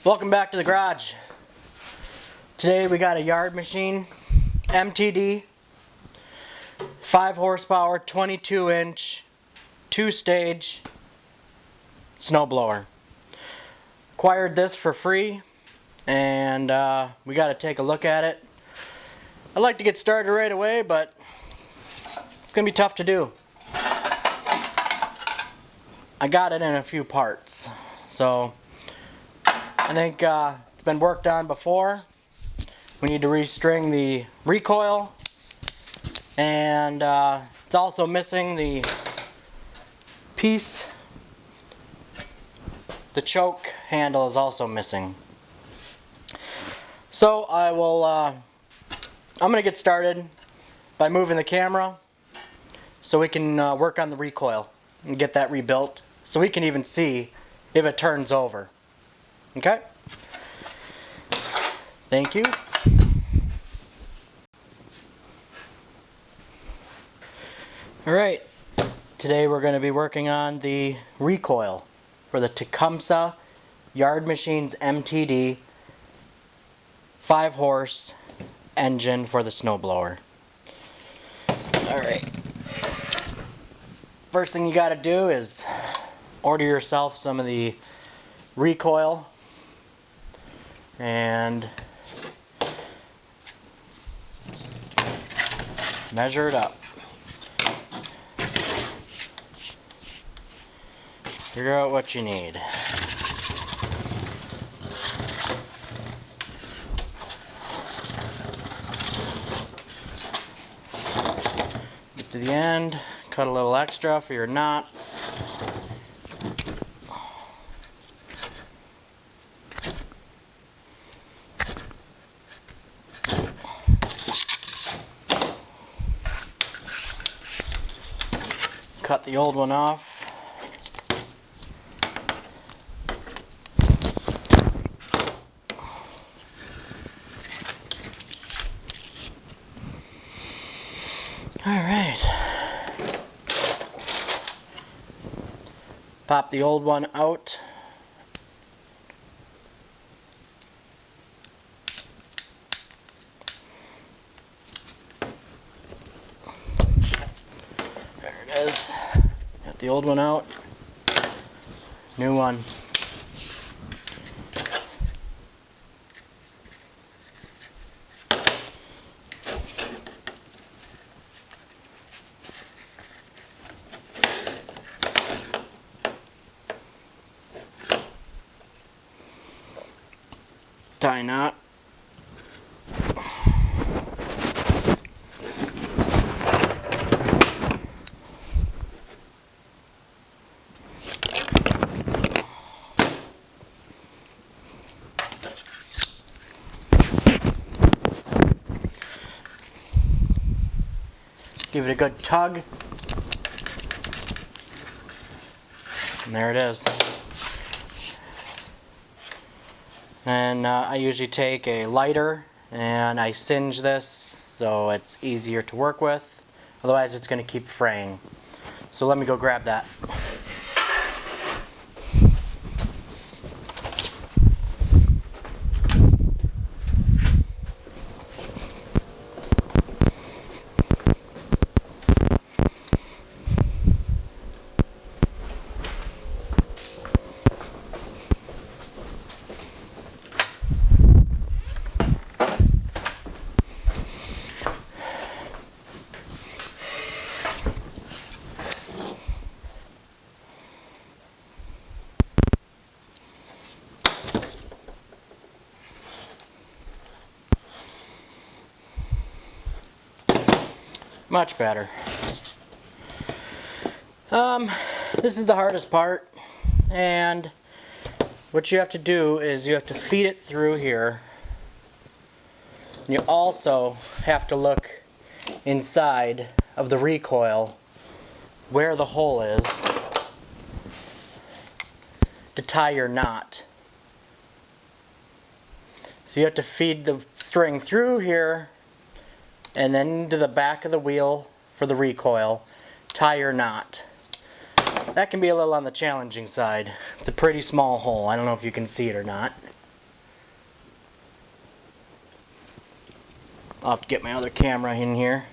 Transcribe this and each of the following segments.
Welcome back to the garage. Today we got a yard machine, MTD, 5 horsepower, 22 inch, 2-stage snowblower. Acquired this for free and we got to take a look at it. I'd like to get started right away, but it's going to be tough to do. I got it in a few parts, so I think it's been worked on before. We need to restring the recoil, and it's also missing the piece. The choke handle is also missing. So I'm going to get started by moving the camera so we can work on the recoil and get that rebuilt so we can even see if it turns over. Okay? Thank you. Alright, today we're going to be working on the recoil for the Tecumseh Yard Machines MTD 5 horse engine for the snowblower. Alright, first thing you got to do is order yourself some of the recoil and measure it up. Figure out what you need. Get to the end, cut a little extra for your knots. Cut the old one off. Alright. Pop the old one out. There it is. Got the old one out. New one. Tie knot. Give it a good tug. And there it is. And I usually take a lighter and I singe this so it's easier to work with. Otherwise it's going to keep fraying. So let me go grab that. Much better. This is the hardest part, and what you have to do is you have to feed it through here. You also have to look inside of the recoil where the hole is to tie your knot. So you have to feed the string through here and then into the back of the wheel for the recoil, tie your knot. That can be a little on the challenging side. It's a pretty small hole. I don't know if you can see it or not. I'll have to get my other camera in here.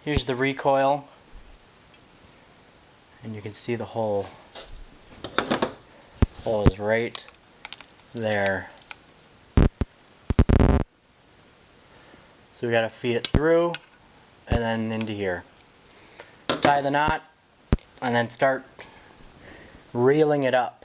Here's the recoil, and you can see the hole. Hole is right there. So we got to feed it through and then into here. Tie the knot and then start reeling it up.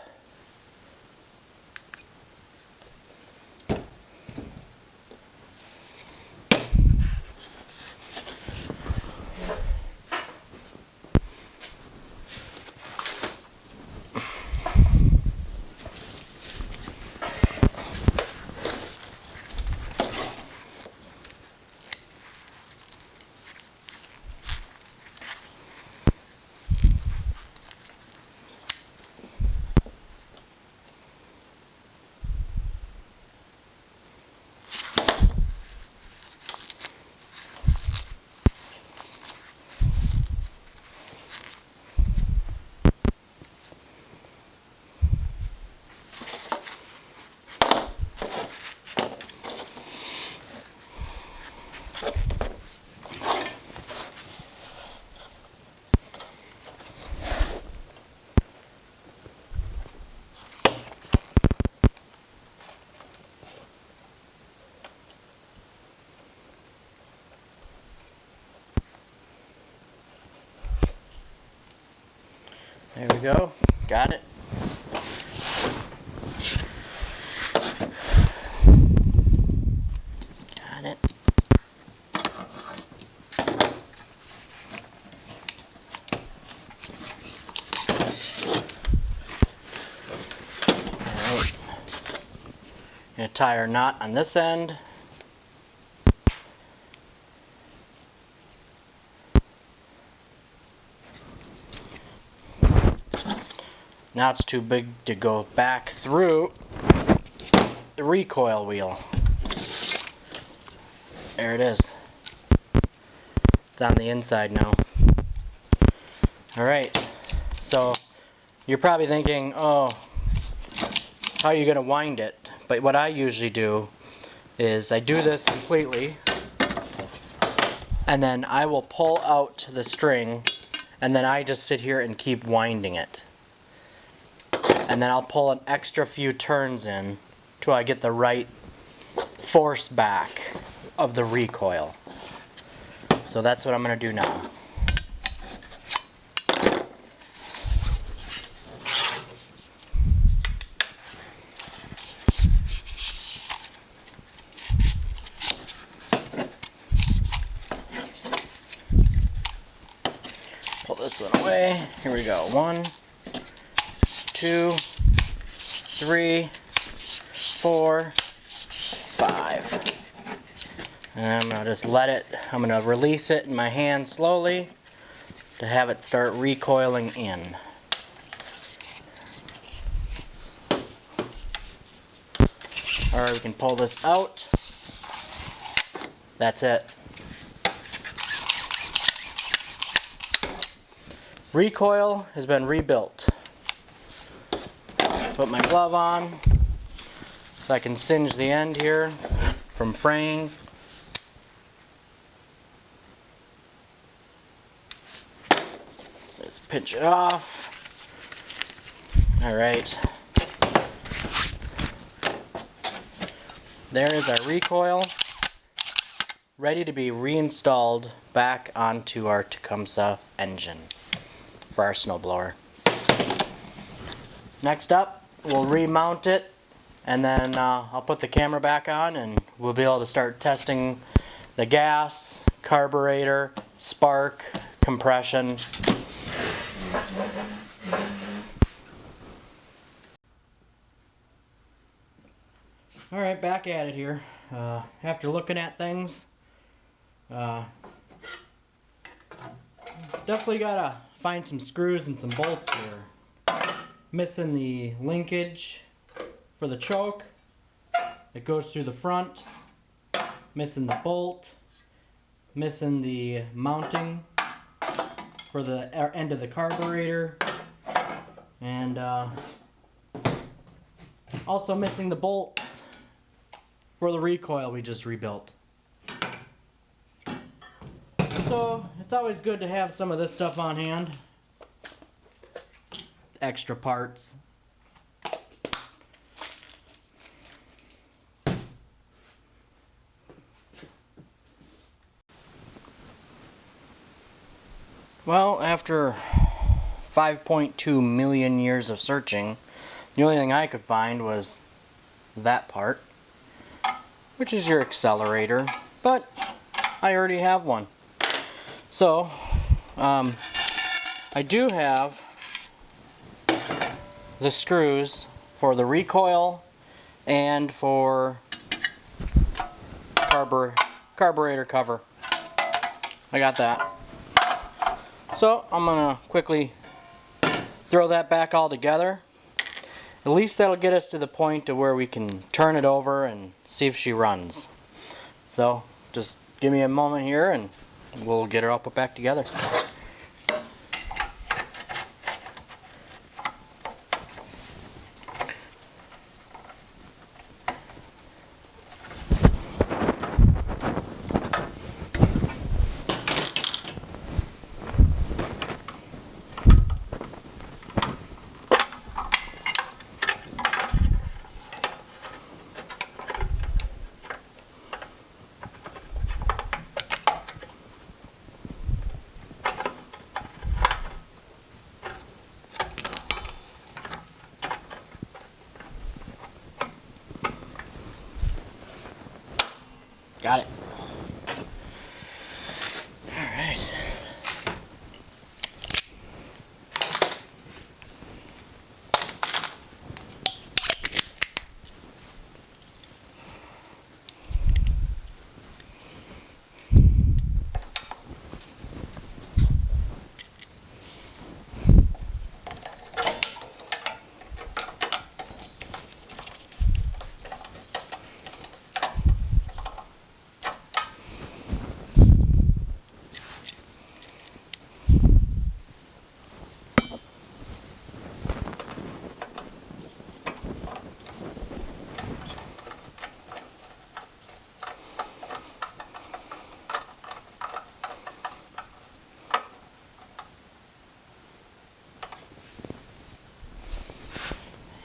There we go. Got it. Got it. Alright. Gonna tie our knot on this end. Now it's too big to go back through the recoil wheel. There it is. It's on the inside now. Alright, so you're probably thinking, oh, how are you going to wind it? But what I usually do is I do this completely, and then I will pull out the string, and then I just sit here and keep winding it. And then I'll pull an extra few turns in till I get the right force back of the recoil. So that's what I'm going to do now. Pull this one away. Here we go. 1, 2, 3, 4, 5. And I'm going to just let it, I'm going to release it in my hand slowly to have it start recoiling in. Alright, we can pull this out. That's it. Recoil has been rebuilt. Put my glove on so I can singe the end here from fraying. Just pinch it off. Alright. There is our recoil, ready to be reinstalled back onto our Tecumseh engine for our snowblower. Next up, we'll remount it, and then I'll put the camera back on and we'll be able to start testing the gas, carburetor, spark, compression. Alright, back at it here. After looking at things, definitely gotta find some screws and some bolts here. Missing the linkage for the choke. It goes through the front. Missing the bolt. Missing the mounting for the end of the carburetor, and also missing the bolts for the recoil we just rebuilt. So it's always good to have some of this stuff on hand. Extra parts. Well, after 5.2 million years of searching, the only thing I could find was that part, which is your accelerator, but I already have one. So, I do have the screws for the recoil and for carburetor cover. I got that. So I'm gonna quickly throw that back all together. At least that'll get us to the point to where we can turn it over and see if she runs. So just give me a moment here and we'll get her all put back together. Got it. All right.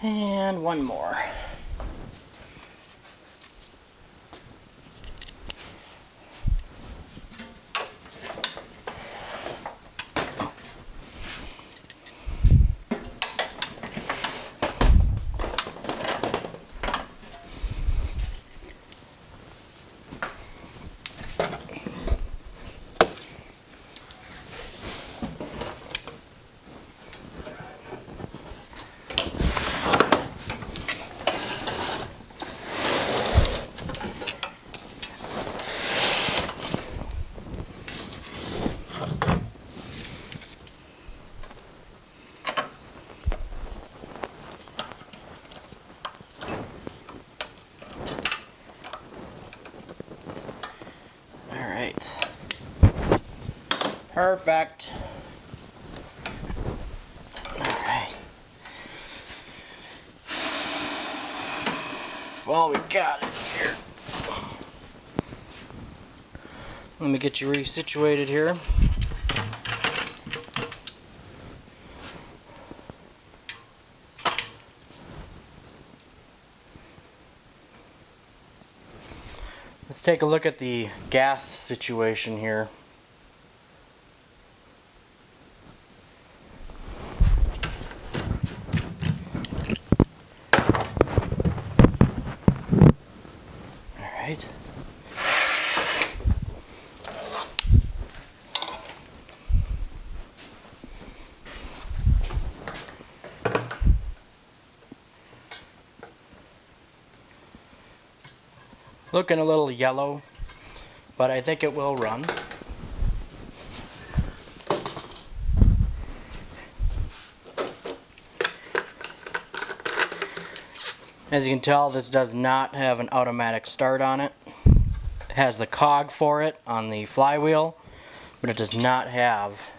And one more. Perfect. Alright. Well, we got it here. Let me get you resituated here. Let's take a look at the gas situation here. Alright. Looking a little yellow, but I think it will run. As you can tell, this does not have an automatic start on it. It has the cog for it on the flywheel, but it does not have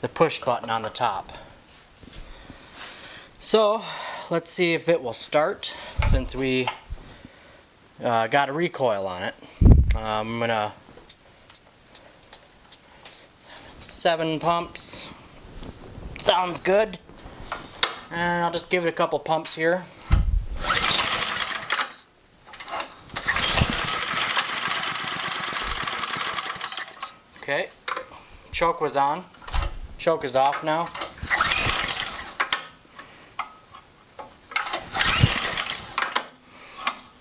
the push button on the top. So let's see if it will start, since we got a recoil on it. I'm gonna 7 pumps. Sounds good. And I'll just give it a couple pumps here. Okay, choke was on. Choke is off now.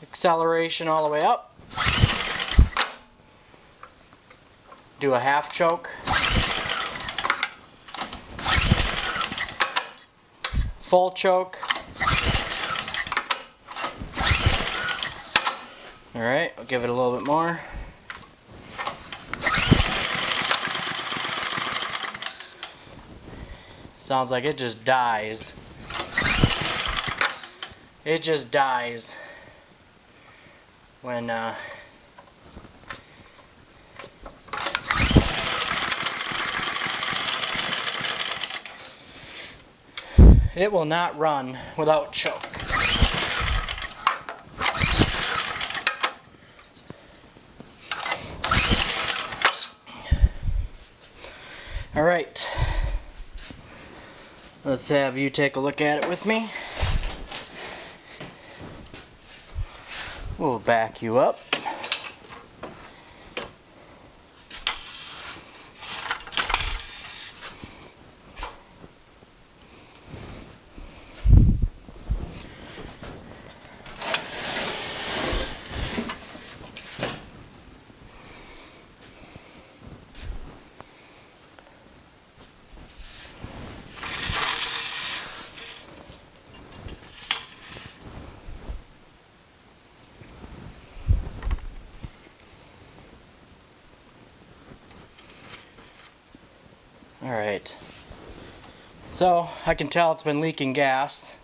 Acceleration all the way up. Do a half choke. Full choke. Alright, I'll give it a little bit more. Sounds like it just dies. It just dies when it will not run without choke. All right. Let's have you take a look at it with me. We'll back you up. Alright, so I can tell it's been leaking gas.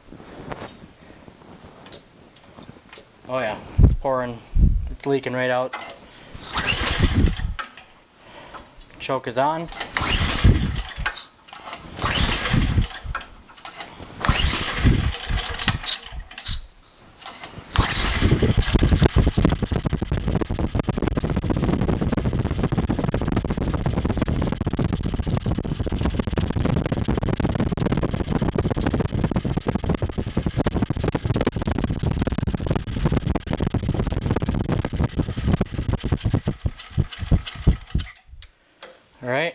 Oh yeah, it's pouring, it's leaking right out. Choke is on. All right.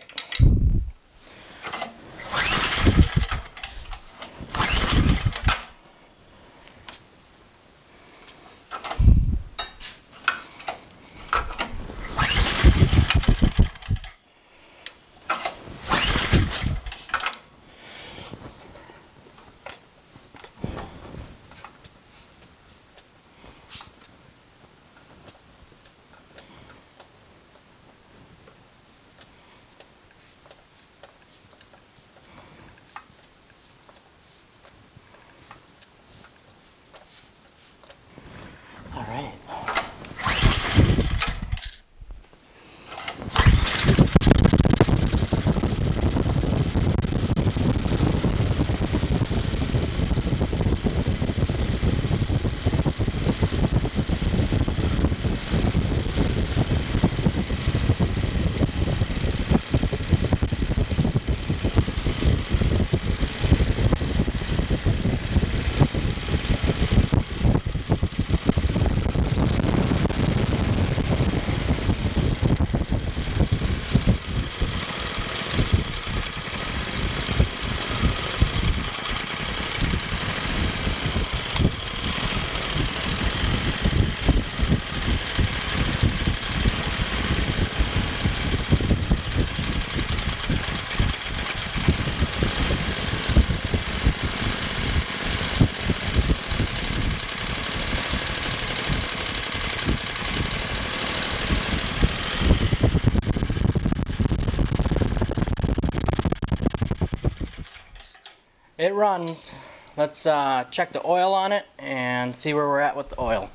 It runs. Let's check the oil on it and see where we're at with the oil.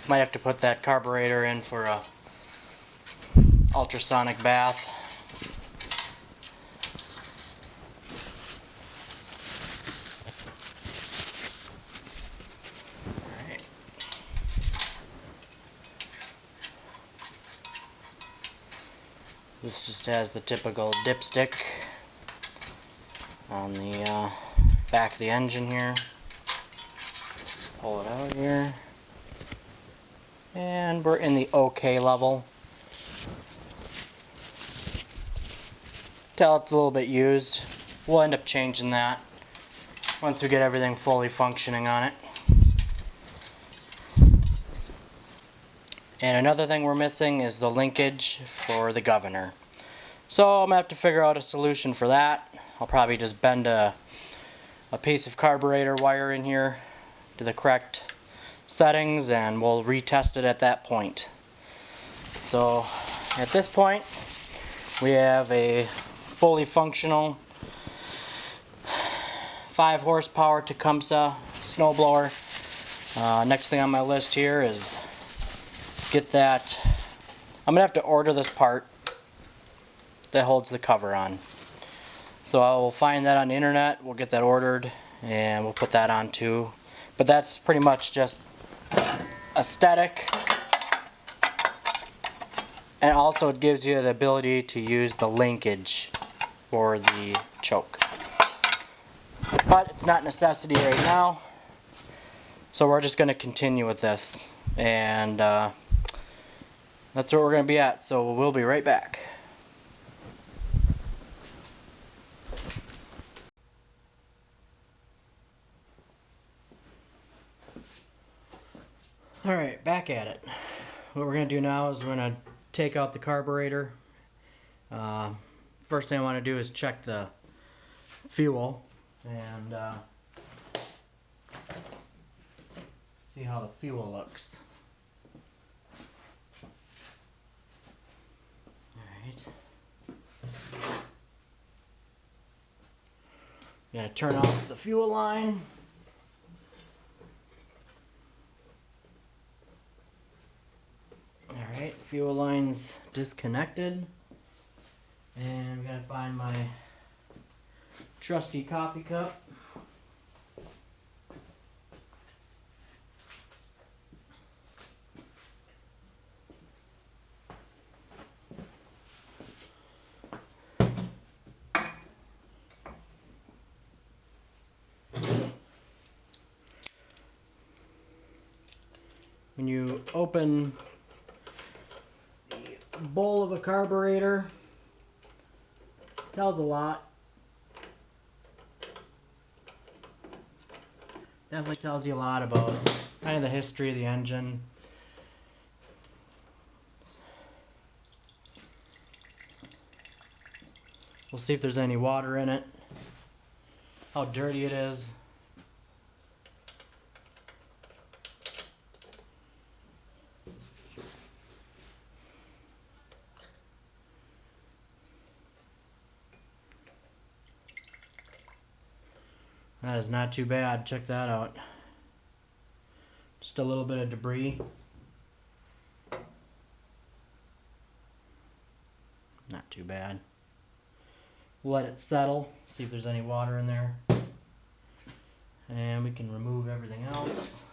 Might have to put that carburetor in for a ultrasonic bath. Alright. This just has the typical dipstick on the back of the engine here. Pull it out here. And we're in the OK level. Tell it's a little bit used. We'll end up changing that once we get everything fully functioning on it. And another thing we're missing is the linkage for the governor. So I'm going to have to figure out a solution for that. I'll probably just bend a piece of carburetor wire in here to the correct settings and we'll retest it at that point. So at this point we have a fully functional 5 horsepower Tecumseh snowblower. Next thing on my list here is get that. I'm gonna have to order this part that holds the cover on. So I will find that on the internet, we'll get that ordered and we'll put that on too. But that's pretty much just aesthetic, and also it gives you the ability to use the linkage for the choke. But it's not a necessity right now, so we're just going to continue with this, and that's where we're going to be at, so we'll be right back. Alright, back at it. What we're going to do now is we're going to take out the carburetor. First thing I want to do is check the fuel and see how the fuel looks. Alright. Gotta turn off the fuel line. Alright, fuel line's disconnected. And we gotta find my trusty coffee cup. When you open the bowl of a carburetor, it tells a lot. Definitely tells you a lot about kind of the history of the engine. We'll see if there's any water in it, how dirty it is. That is not too bad. Check that out. Just a little bit of debris. Not too bad. We'll let it settle, see if there's any water in there. And we can remove everything else.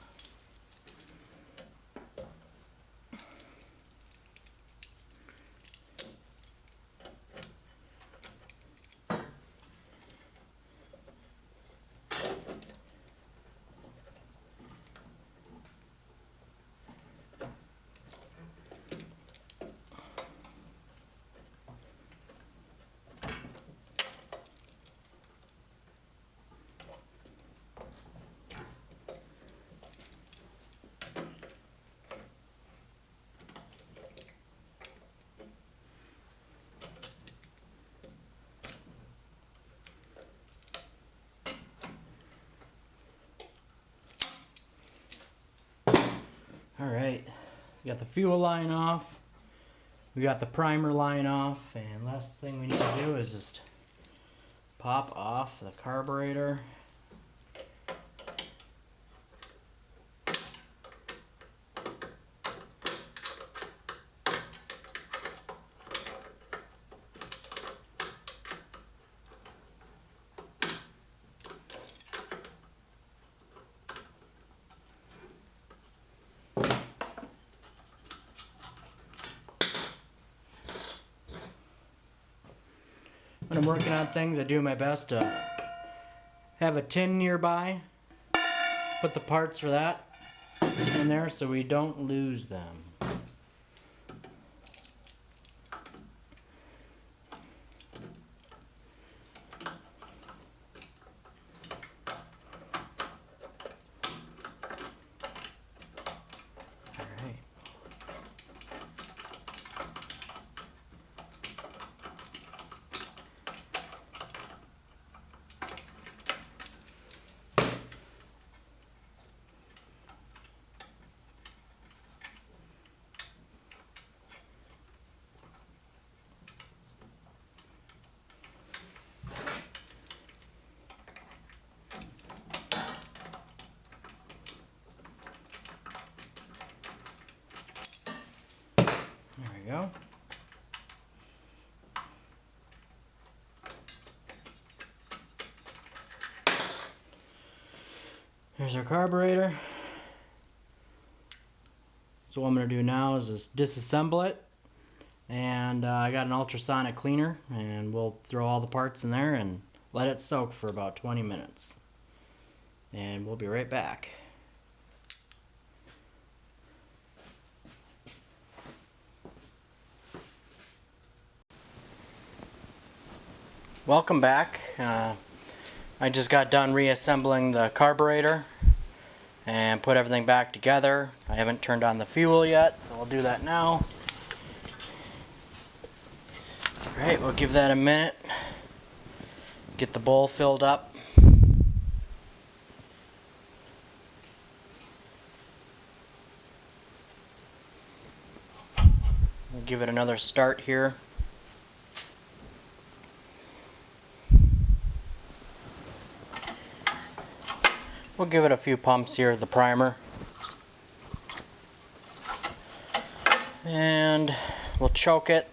Alright, we got the fuel line off, we got the primer line off, and last thing we need to do is just pop off the carburetor. when I'm working on things, I do my best to have a tin nearby. Put the parts for that in there so we don't lose them. There we go. Here's our carburetor. So what I'm going to do now is just disassemble it. And I got an ultrasonic cleaner, and we'll throw all the parts in there and let it soak for about 20 minutes. And we'll be right back. Welcome back. I just got done reassembling the carburetor and put everything back together. I haven't turned on the fuel yet, so I'll do that now. Alright, we'll give that a minute. Get the bowl filled up. We'll give it another start here. We'll give it a few pumps here of the primer. And we'll choke it.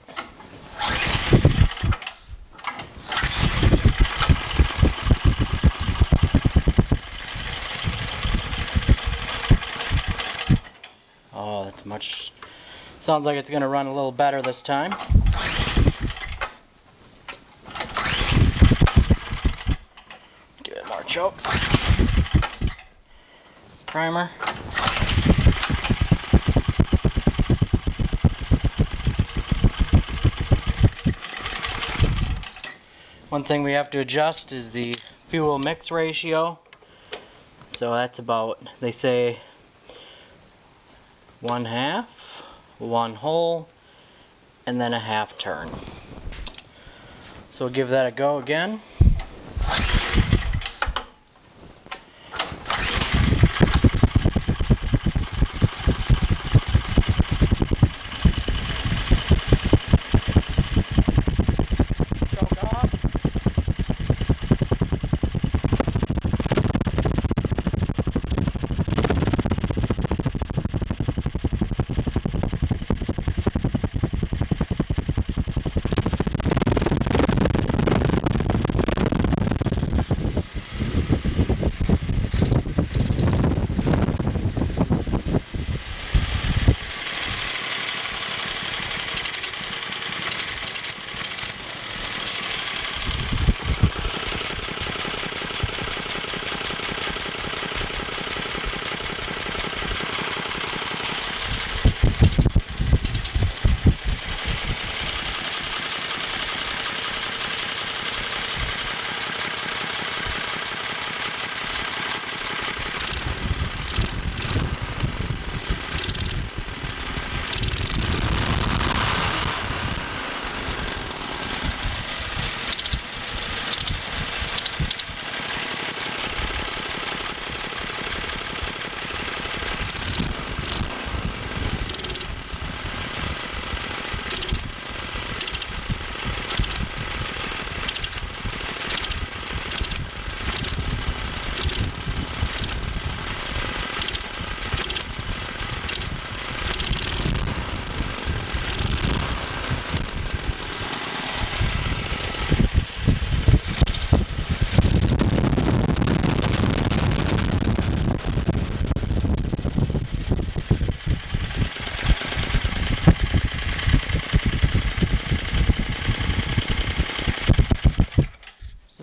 Oh, that's much. Sounds like it's going to run a little better this time. Give it more choke. Primer. One thing we have to adjust is the fuel mix ratio. So that's about, they say, 1/2, 1 whole, and then a 1/2 turn. So we'll give that a go again.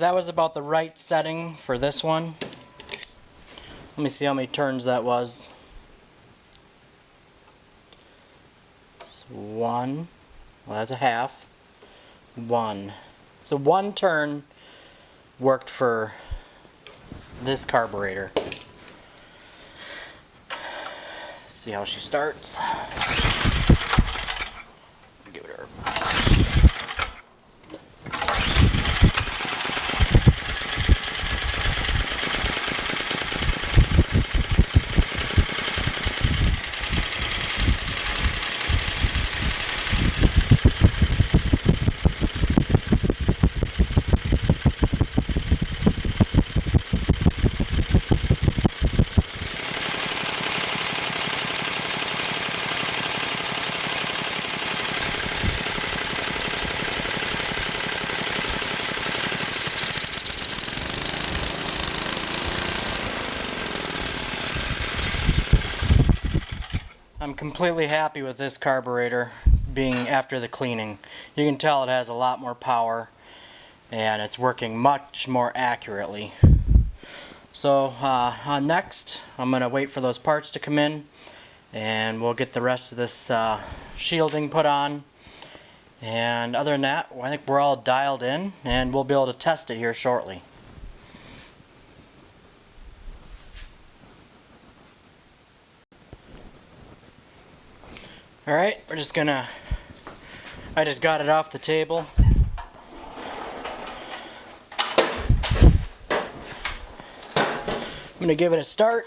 So that was about the right setting for this one. Let me see how many turns that was. So 1. Well, that's a half. 1. So 1 turn worked for this carburetor. See how she starts. Give it her. I'm completely happy with this carburetor being after the cleaning. You can tell it has a lot more power and it's working much more accurately. So next I'm going to wait for those parts to come in and we'll get the rest of this shielding put on. And other than that, I think we're all dialed in and we'll be able to test it here shortly. Alright, we're just gonna, I just got it off the table. I'm gonna give it a start.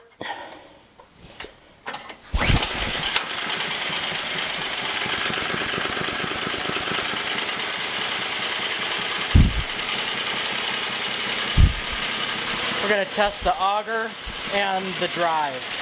We're gonna test the auger and the drive.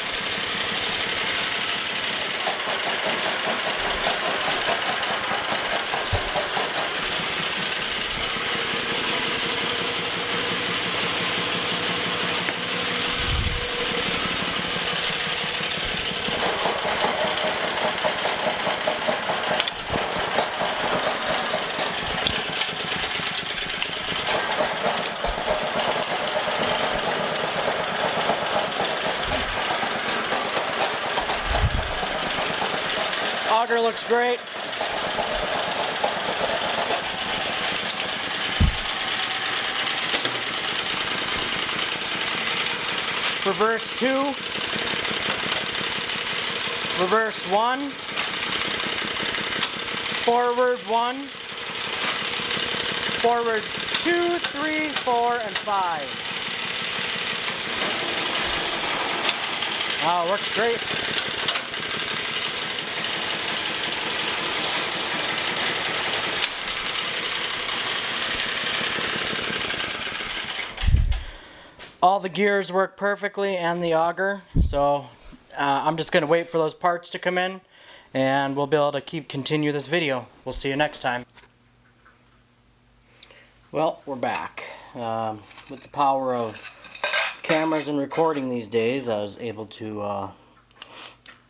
Auger looks great. Reverse 2, reverse 1, forward 1, forward 2, 3, 4, and 5. Wow, works great. All the gears work perfectly and the auger, so I'm just going to wait for those parts to come in and we'll be able to continue this video. We'll see you next time. Well, we're back. With the power of cameras and recording these days, I was able to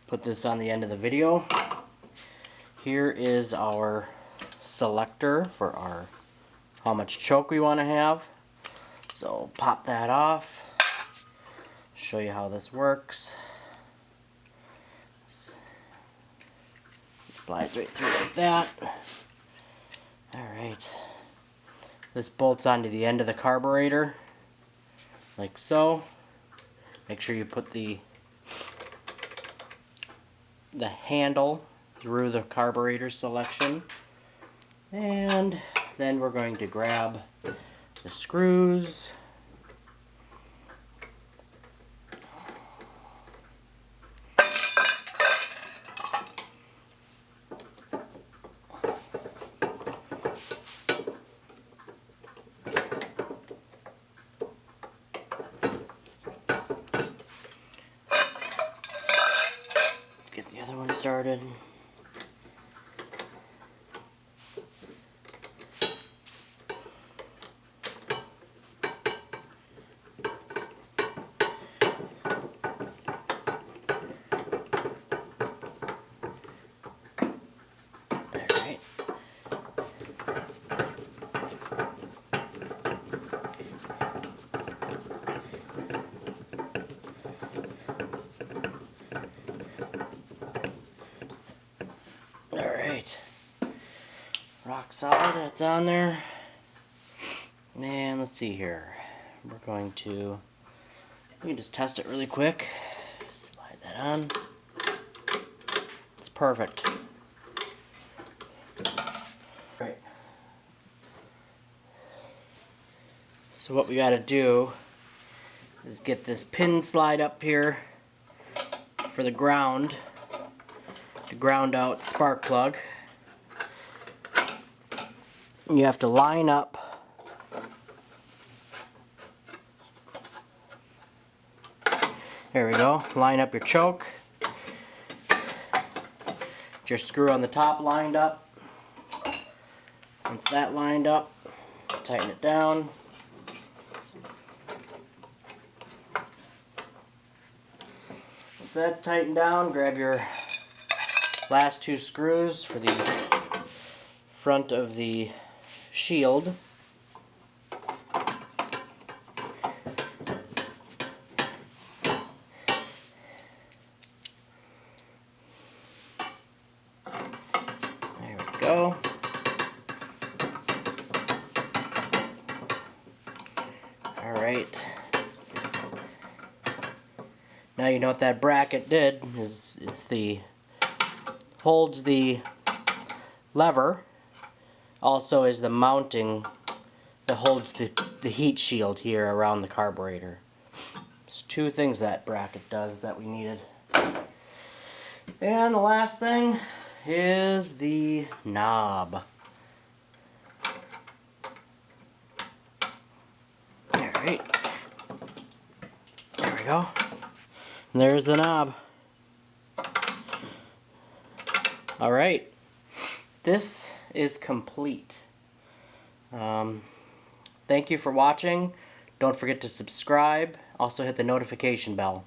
put this on the end of the video. Here is our selector for our how much choke we want to have. So pop that off, show you how this works. It slides right through like that. Alright, this bolts onto the end of the carburetor, like so. Make sure you put the handle through the carburetor selection. And then we're going to grab the screws. Let's get the other one started. rock solid, that's on there. And let's see here. We're going to, we can just test it really quick. Slide that on. It's perfect. Right. So what we got to do is get this pin slide up here for the ground to ground out the spark plug. You have to line up there we go, line up your choke. Get your screw on the top lined up. Once that lined up, tighten it down. Once that's tightened down, grab your last two screws for the front of the shield. There we go. Alright. Now you know what that bracket did is holds the lever, also is the mounting that holds the heat shield here around the carburetor. There's two things that bracket does that we needed. And the last thing is the knob. Alright. There we go. And there's the knob. Alright. This is complete. Thank you for watching. Don't forget to subscribe. Also hit the notification bell.